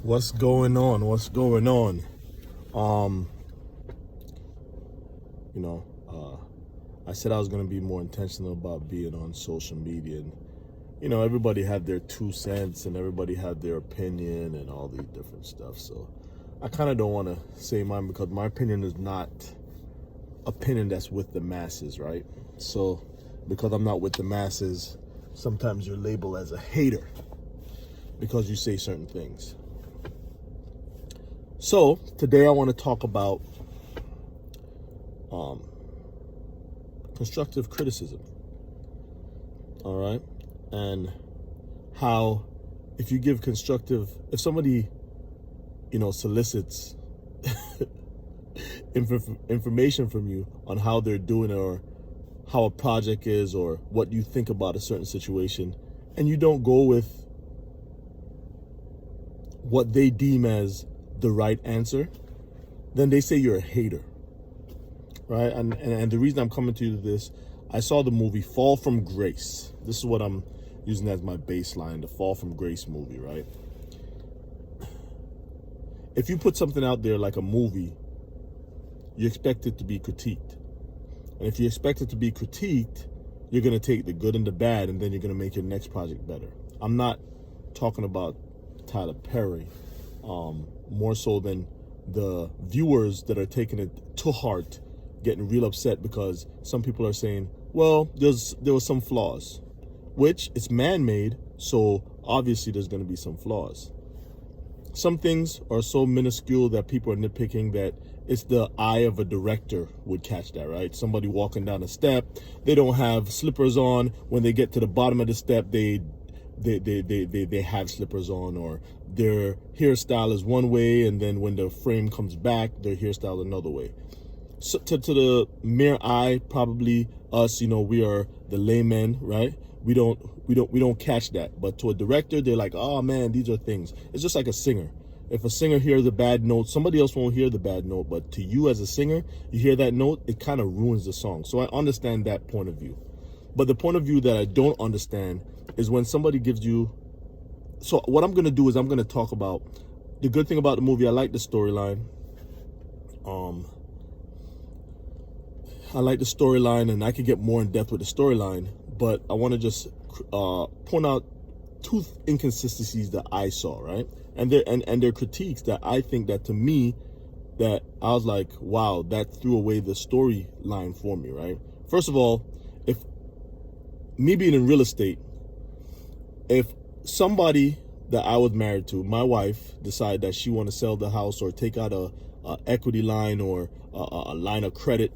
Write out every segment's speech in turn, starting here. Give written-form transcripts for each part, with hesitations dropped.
What's going on? What's going on? Um, you know, I said I was gonna be more intentional about being on social media, and everybody had their 2 cents, and everybody had their opinion, and all these different stuff. So, I kind of don't want to say mine because my opinion is not opinion that's with the masses, right? So, because I'm not with the masses, sometimes you're labeled as a hater because you say certain things. So today I want to talk about constructive criticism. All right, and how if somebody solicits information from you on how they're doing or how a project is or what you think about a certain situation, and you don't go with what they deem as the right answer, then they say you're a hater, right? And the reason I'm coming to you this, I saw the movie Fall from Grace. This is what I'm using as my baseline, the Fall from Grace movie, right? If you put something out there like a movie, you expect it to be critiqued. And if you expect it to be critiqued, you're going to take the good and the bad, and then you're going to make your next project better. I'm not talking about Tyler Perry, more so than the viewers that are taking it to heart, getting real upset because some people are saying, well, there was some flaws, which it's man-made, so obviously there's going to be some flaws. Some things are so minuscule that people are nitpicking that it's the eye of a director would catch that, right? Somebody walking down a step, they don't have slippers on. When they get to the bottom of the step, they have slippers on, or their hairstyle is one way, and then when the frame comes back, their hairstyle is another way. So to the mere eye, probably us, we are the laymen, right? We don't catch that. But to a director, they're like, oh man, these are things. It's just like a singer. If a singer hears a bad note, somebody else won't hear the bad note, but to you as a singer, you hear that note, it kind of ruins the song. So I understand that point of view. But the point of view that I don't understand is when somebody gives you. So what I'm going to do is I'm going to talk about the good thing about the movie. I like the storyline. I like the storyline, and I could get more in depth with the storyline, but I want to just point out two inconsistencies that I saw, right? And their critiques that I think that, to me, that I was like, wow, that threw away the storyline for me, right? First of all, if me being in real estate, if somebody that I was married to, my wife, decide that she want to sell the house or take out a equity line or a line of credit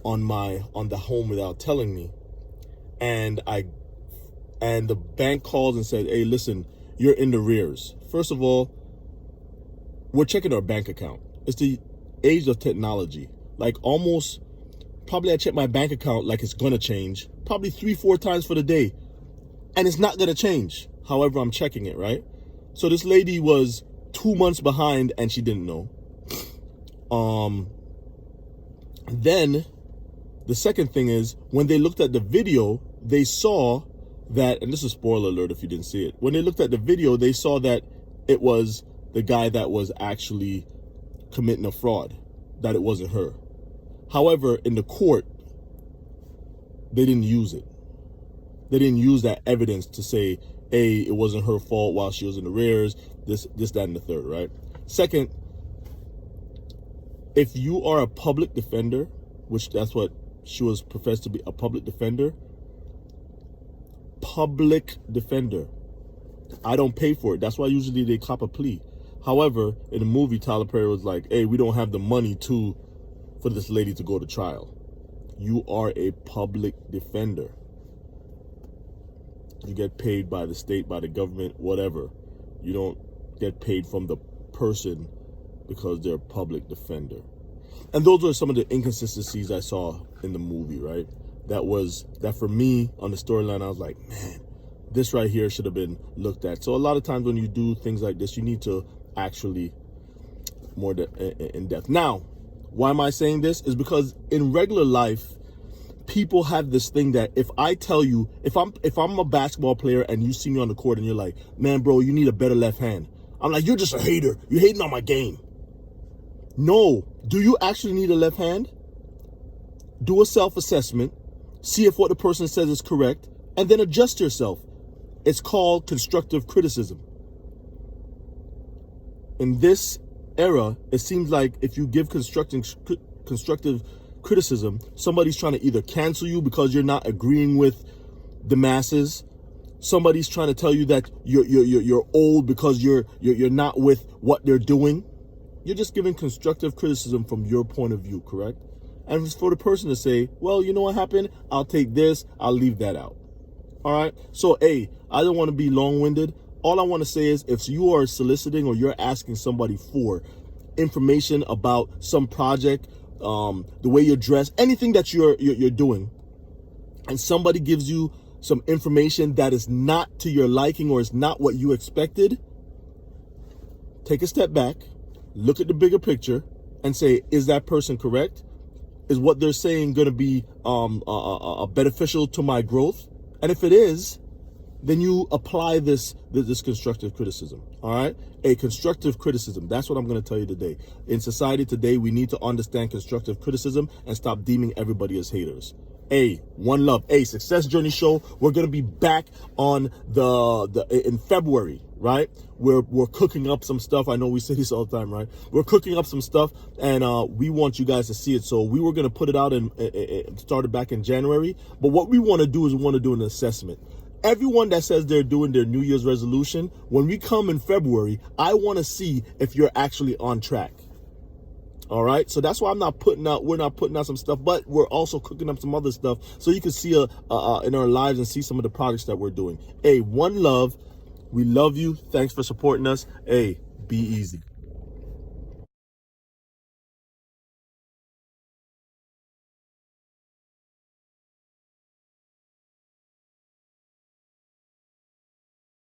on the home without telling me, and the bank calls and said, hey, listen, you're in the rears. First of all, we're checking our bank account. It's the age of technology. Like, almost, probably I check my bank account like it's gonna change, probably 3-4 times for the day, and it's not gonna change. However, I'm checking it, right? So this lady was 2 months behind and she didn't know. Then the second thing is, when they looked at the video, they saw that, and this is spoiler alert if you didn't see it, when they looked at the video, they saw that it was the guy that was actually committing a fraud, that it wasn't her. However, in the court, they didn't use it. They didn't use that evidence to say, hey, it wasn't her fault while she was in the rears, this, that, and the third, right? Second, if you are a public defender, which that's what she was professed to be, a public defender, I don't pay for it. That's why usually they cop a plea. However, in the movie, Tyler Perry was like, hey, we don't have the money for this lady to go to trial. You are a public defender. You get paid by the state, by the government, whatever. You don't get paid from the person because they're a public defender. And those were some of the inconsistencies I saw in the movie, right? That for me, on the storyline, I was like, man, this right here should have been looked at. So a lot of times when you do things like this, you need to actually more in depth. Now, why am I saying this? Is because in regular life, people have this thing that if I tell you, if I'm a basketball player and you see me on the court and you're like, man, bro, you need a better left hand, I'm like, you're just a hater. You're hating on my game. No. Do you actually need a left hand? Do a self-assessment. See if what the person says is correct. And then adjust yourself. It's called constructive criticism. In this era, it seems like if you give constructive criticism, somebody's trying to either cancel you because you're not agreeing with the masses. Somebody's trying to tell you that you're old because you're not with what they're doing. You're just giving constructive criticism from your point of view, correct? And it's for the person to say, well, you know what happened? I'll take this. I'll leave that out. All right. So, I don't want to be long-winded. All I want to say is if you are soliciting or you're asking somebody for information about some project, the way you're dressed, anything that you're doing, and somebody gives you some information that is not to your liking or is not what you expected, take a step back, look at the bigger picture, and say, is that person correct? Is what they're saying going to be beneficial to my growth? And if it is, then you apply this constructive criticism. All right? A constructive criticism. That's what I'm going to tell you today. In society today, we need to understand constructive criticism and stop deeming everybody as haters. One love. Success Journey Show. We're going to be back on in February, right? We're cooking up some stuff. I know we say this all the time, right? We're cooking up some stuff, and we want you guys to see it. So we were going to put it out and started back in January. But what we want to do is we want to do an assessment. Everyone that says they're doing their New Year's resolution, when we come in February, I want to see if you're actually on track. All right. So that's why we're not putting out some stuff, but we're also cooking up some other stuff so you can see in our lives and see some of the projects that we're doing. One love. We love you. Thanks for supporting us. Be easy.